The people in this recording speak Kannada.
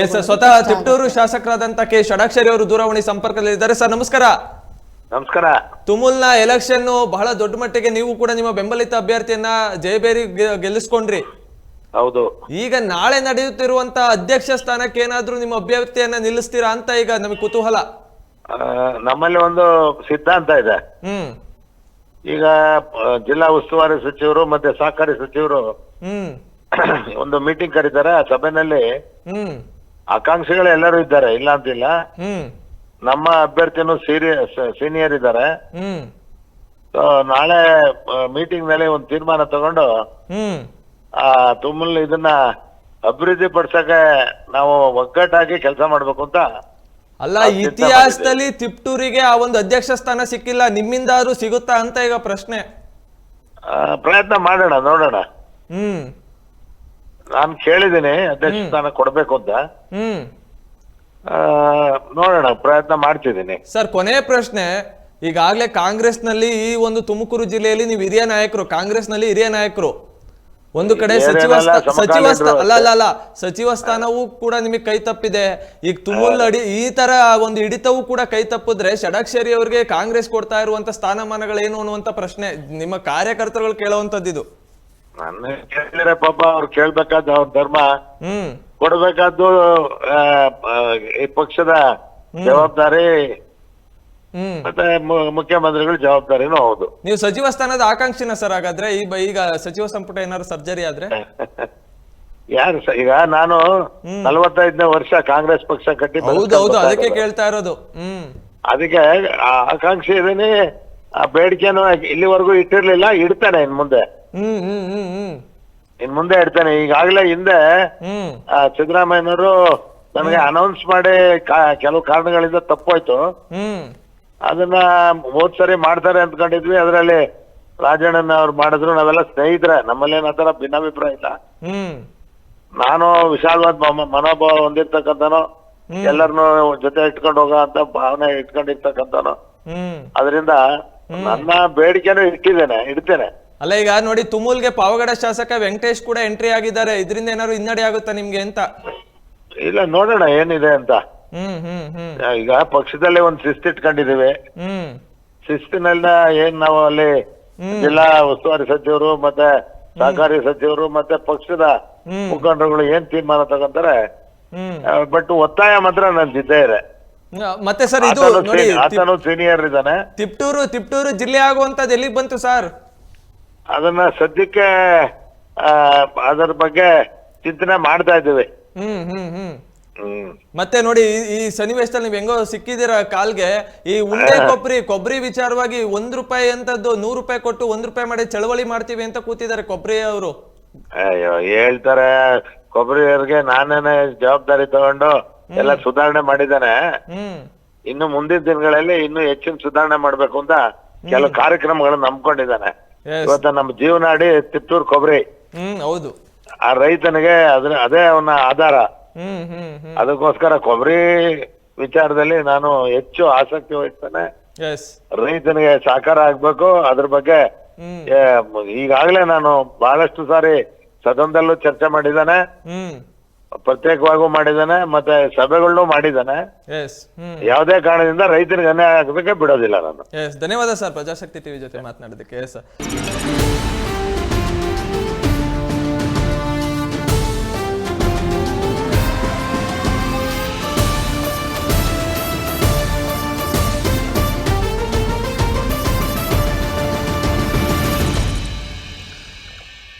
ಎಸ್ ಸ್ವತಃ ತಿಪ್ಟೂರು ಶಾಸಕರಾದಂತ ಕೆ ಷಡಾಕ್ಷರಿ ಅವರು ದೂರವಾಣಿ ಸಂಪರ್ಕದಲ್ಲಿದ್ದಾರೆ. ಸರ್ ನಮಸ್ಕಾರ. ನಮಸ್ಕಾರ. ತುಮುಲ್ನ ಎಲೆಕ್ಷನ್ ಬಹಳ ದೊಡ್ಡ ಮಟ್ಟಿಗೆ ನೀವು ಕೂಡ ನಿಮ್ಮ ಬೆಂಬಲಿತ ಅಭ್ಯರ್ಥಿಯನ್ನ ಜಯಬೇರಿ ಗೆಲ್ಲಿಸ್ಕೊಂಡ್ರಿ. ಹೌದು. ಈಗ ನಾಳೆ ನಡೆಯುತ್ತಿರುವಂತ ಅಧ್ಯಕ್ಷ ಸ್ಥಾನಕ್ಕೆ ಏನಾದ್ರೂ ನಿಮ್ಮ ಅಭ್ಯರ್ಥಿಯನ್ನ ನಿಲ್ಲಿಸ್ತೀರಾ ಅಂತ ಈಗ ನಮಗೆ ಕುತೂಹಲ. ನಮ್ಮಲ್ಲಿ ಒಂದು ಸಿದ್ಧಾಂತ ಇದೆ. ಈಗ ಜಿಲ್ಲಾ ಉಸ್ತುವಾರಿ ಸಚಿವರು ಮತ್ತೆ ಸಹಕಾರಿ ಸಚಿವರು ಒಂದು ಮೀಟಿಂಗ್ ಕರೀತಾರೆ. ಆ ಸಭೆಯಲ್ಲಿ ಆಕಾಂಕ್ಷಿಗಳು ಎಲ್ಲರೂ ಇದ್ದಾರೆ, ಇಲ್ಲ ಅಂತಿಲ್ಲ. ನಮ್ಮ ಅಭ್ಯರ್ಥಿನೂ ಸೀನಿಯರ್ ಇದ್ದಾರೆ. ನಾಳೆ ಮೀಟಿಂಗ್ ನಲ್ಲಿ ಒಂದು ತೀರ್ಮಾನ ತಗೊಂಡು ತುಮಲ್ ಇದನ್ನ ಅಭಿವೃದ್ಧಿ ಪಡಿಸಕ್ಕೆ ನಾವು ಒಗ್ಗಟ್ಟಾಗಿ ಕೆಲಸ ಮಾಡ್ಬೇಕು ಅಂತ. ಅಲ್ಲ, ಇತಿಹಾಸದಲ್ಲಿ ತಿಪ್ಟೂರಿಗೆ ಆ ಒಂದು ಅಧ್ಯಕ್ಷ ಸ್ಥಾನ ಸಿಕ್ಕಿಲ್ಲ, ನಿಮ್ಮಿಂದಾದ್ರೂ ಸಿಗುತ್ತಾ ಅಂತ ಈಗ ಪ್ರಶ್ನೆ. ಪ್ರಯತ್ನ ಮಾಡೋಣ, ನೋಡೋಣ. ನಾನು ಕೇಳಿದ್ದೀನಿ ಅಧ್ಯಕ್ಷ ಸ್ಥಾನ ಕೊಡ್ಬೇಕು ಅಂತ. ನೋಡೋಣ, ಪ್ರಯತ್ನ ಮಾಡ್ತಿದ್ದೀನಿ. ಸರ್, ಕೊನೆ ಪ್ರಶ್ನೆ. ಈಗಾಗಲೇ ಕಾಂಗ್ರೆಸ್ ನಲ್ಲಿ ಈ ಒಂದು ತುಮಕೂರು ಜಿಲ್ಲೆಯಲ್ಲಿ ನೀವು ಹಿರಿಯ ನಾಯಕರು, ಕಾಂಗ್ರೆಸ್ ನಲ್ಲಿ ಹಿರಿಯ ನಾಯಕರು. ಒಂದು ಕಡೆ ಸಚಿವ ಸ್ಥಾನವೂ ಕೂಡ ನಿಮಗೆ ಕೈ ತಪ್ಪಿದೆ. ಈಗ ತುಮೂಲ್ ಈ ತರ ಒಂದು ಹಿಡಿತವೂ ಕೂಡ ಕೈ ತಪ್ಪಿದ್ರೆ ಷಡಾಕ್ಷರಿ ಅವರಿಗೆ ಕಾಂಗ್ರೆಸ್ ಕೊಡ್ತಾ ಇರುವಂತ ಸ್ಥಾನಮಾನಗಳೇನು ಅನ್ನುವಂತ ಪ್ರಶ್ನೆ ನಿಮ್ಮ ಕಾರ್ಯಕರ್ತರುಗಳು ಕೇಳುವಂತದ್ದು. ಇದು ನನ್ನ ಕೇಳಿದ್ರೆ ಪಾಪ ಅವ್ರು ಕೇಳ್ಬೇಕಾದ ಅವ್ರ ಧರ್ಮ. ಕೊಡ್ಬೇಕಾದ್ದು ಈ ಪಕ್ಷದ ಜವಾಬ್ದಾರಿ ಮತ್ತೆ ಮುಖ್ಯಮಂತ್ರಿಗಳ ಜವಾಬ್ದಾರಿನೂ ಹೌದು. ನೀವು ಸಚಿವ ಸ್ಥಾನದ ಆಕಾಂಕ್ಷಿನ ಸರ್ ಹಾಗಾದ್ರೆ? ಈಗ ಸಚಿವ ಸಂಪುಟ ಏನಾದ್ರು ಸರ್ಜರಿ ಆದ್ರೆ ಯಾರು ಈಗ ನಾನು 45ನೇ ವರ್ಷ ಕಾಂಗ್ರೆಸ್ ಪಕ್ಷ ಕಟ್ಟಿ. ಹೌದೌದು, ಅದಕ್ಕೆ ಕೇಳ್ತಾ ಇರೋದು. ಅದಕ್ಕೆ ಆಕಾಂಕ್ಷಿ ಇದೀನಿ. ಆ ಬೇಡಿಕೆನು ಇಲ್ಲಿವರೆಗೂ ಇಟ್ಟಿರ್ಲಿಲ್ಲ, ಇಡ್ತಾನೆ ಇನ್ ಮುಂದೆ ಇಡ್ತಾನೆ. ಈಗಾಗಲೇ ಹಿಂದೆ ಸಿದ್ದರಾಮಯ್ಯನವರು ನನಗೆ ಅನೌನ್ಸ್ ಮಾಡಿ ಕೆಲವು ಕಾರಣಗಳಿಂದ ತಪ್ಪೋಯ್ತು. ಅದನ್ನ ಹೋದ್ ಸರಿ ಮಾಡ್ತಾರೆ ಅಂದ್ಕೊಂಡಿದ್ವಿ. ಅದರಲ್ಲಿ ರಾಜಣ್ಣನ ಅವ್ರು ಮಾಡಿದ್ರು. ನಾವೆಲ್ಲ ಸ್ನೇಹಿತರೆ, ನಮ್ಮಲ್ಲೇನ ಆತರ ಭಿನ್ನಾಭಿಪ್ರಾಯ ಇಲ್ಲ. ನಾನು ವಿಶಾಲವಾದ ಮನೋಭಾವ ಹೊಂದಿರ್ತಕ್ಕಂಥನು, ಎಲ್ಲರನ್ನು ಜೊತೆ ಇಟ್ಕೊಂಡು ಹೋಗೋ ಅಂತ ಭಾವನೆ ಇಟ್ಕೊಂಡಿರ್ತಕ್ಕಂಥನು. ಅದರಿಂದ ನನ್ನ ಬೇಡಿಕೆನೂ ಇಡ್ತೇನೆ. ಅಲ್ಲ, ಈಗ ನೋಡಿ, ತುಮೂಲ್ಗೆ ಪಾವಗಡ ಶಾಸಕ ವೆಂಕಟೇಶ್ ಕೂಡ ಎಂಟ್ರಿ ಆಗಿದ್ದಾರೆ. ಇದರಿಂದ ಏನಾದ್ರು ಹಿನ್ನಡೆ ಆಗುತ್ತಾ ನಿಮ್ಗೆ ಅಂತ? ಇಲ್ಲ, ನೋಡೋಣ ಏನಿದೆ ಅಂತ. ಈಗ ಪಕ್ಷದಲ್ಲಿ ಒಂದು ಶಿಸ್ತು ಇಟ್ಕೊಂಡಿದೀವಿ. ಶಿಸ್ತಿನೆಲ್ಲ ಏನ್ ನಾವು ಅಲ್ಲಿ ಜಿಲ್ಲಾ ಉಸ್ತುವಾರಿ ಸಚಿವರು ಮತ್ತೆ ಸಹಕಾರಿ ಸಚಿವರು ಮತ್ತೆ ಪಕ್ಷದ ಮುಖಂಡರುಗಳು ಏನ್ ತೀರ್ಮಾನ ತಗೊಂತಾರೆ. ಬಟ್ ಒತ್ತಾಯ ಮಾತ್ರ ನಂದಿದ್ದೇ ಇದೆ. ಮತ್ತೆ ಸರ್, ಇದು ನೋಡಿ, ಆತನು ಸೀನಿಯರ್ ಇದ್ದಾನೆ. ತಿಪ್ಟೂರು ಜಿಲ್ಲೆ ಆಗುವಂತದ್ದು ಎಲ್ಲಿಗೆ ಬಂತು ಸರ್? ಅದನ್ನ ಸದ್ಯಕ್ಕೆ ಅದರ ಬಗ್ಗೆ ಚಿಂತನೆ ಮಾಡ್ತಾ ಇದ್ದೀವಿ. ಮತ್ತೆ ನೋಡಿ, ಈ ಸನ್ನಿವೇಶದಲ್ಲಿ ನೀವು ಹೆಂಗೋ ಸಿಕ್ಕಿದಿರ ಕಾಲ್ಗೆ. ಈ ಉಂಡೆ ಕೊಬ್ಬರಿ ವಿಚಾರವಾಗಿ ₹1 ಅಂತದ್ದು ₹100 ಕೊಟ್ಟು ₹1 ಮಾಡಿ ಚಳವಳಿ ಮಾಡ್ತೀವಿ ಅಂತ ಕೂತಿದ್ದಾರೆ ಕೊಬ್ಬರಿ ಅವರು. ಅಯ್ಯೋ, ಹೇಳ್ತಾರೆ ಕೊಬ್ಬರಿಯವ್ರಿಗೆ ನಾನೇನೆ ಜವಾಬ್ದಾರಿ ತಗೊಂಡು ಎಲ್ಲ ಸುಧಾರಣೆ ಮಾಡಿದ್ದಾನೆ. ಇನ್ನು ಮುಂದಿನ ದಿನಗಳಲ್ಲಿ ಇನ್ನೂ ಹೆಚ್ಚಿನ ಸುಧಾರಣೆ ಮಾಡ್ಬೇಕು ಅಂತ ಕೆಲವು ಕಾರ್ಯಕ್ರಮಗಳನ್ನ ನಂಬ್ಕೊಂಡಿದ್ದಾನೆ. ಇವತ್ತ ನಮ್ಮ ಜೀವನಾಡಿ ತಿಪ್ಟೂರು ಕೊಬ್ಬರಿ. ಹೌದು. ಆ ರೈತನಿಗೆ ಅದೇ ಅವನ ಆಧಾರ. ಅದಕ್ಕೋಸ್ಕರ ಕೊಬ್ಬರಿ ವಿಚಾರದಲ್ಲಿ ನಾನು ಹೆಚ್ಚು ಆಸಕ್ತಿ ವಹಿಸ್ತೇನೆ. ರೈತನಿಗೆ ಸಹಕಾರ ಆಗ್ಬೇಕು. ಅದ್ರ ಬಗ್ಗೆ ಈಗಾಗಲೇ ನಾನು ಬಹಳಷ್ಟು ಸಾರಿ ಸದನದಲ್ಲೂ ಚರ್ಚೆ ಮಾಡಿದ್ದಾನೆ, ಪ್ರತ್ಯೇಕವಾಗೂ ಮಾಡಿದ್ದಾನೆ, ಮತ್ತೆ ಸಭೆಗಳನ್ನೂ ಮಾಡಿದ್ದಾನೆ. ಯಾವುದೇ ಕಾರಣದಿಂದ ರೈತನಿಗೆ ಅನ್ಯಾಯ ಆಗಬೇಕೆ ಬಿಡೋದಿಲ್ಲ ನಾನು. ಧನ್ಯವಾದ ಸರ್, ಪ್ರಜಾಶಕ್ತಿ ಟಿವಿ ಜೊತೆ ಮಾತನಾಡೋದಕ್ಕೆ.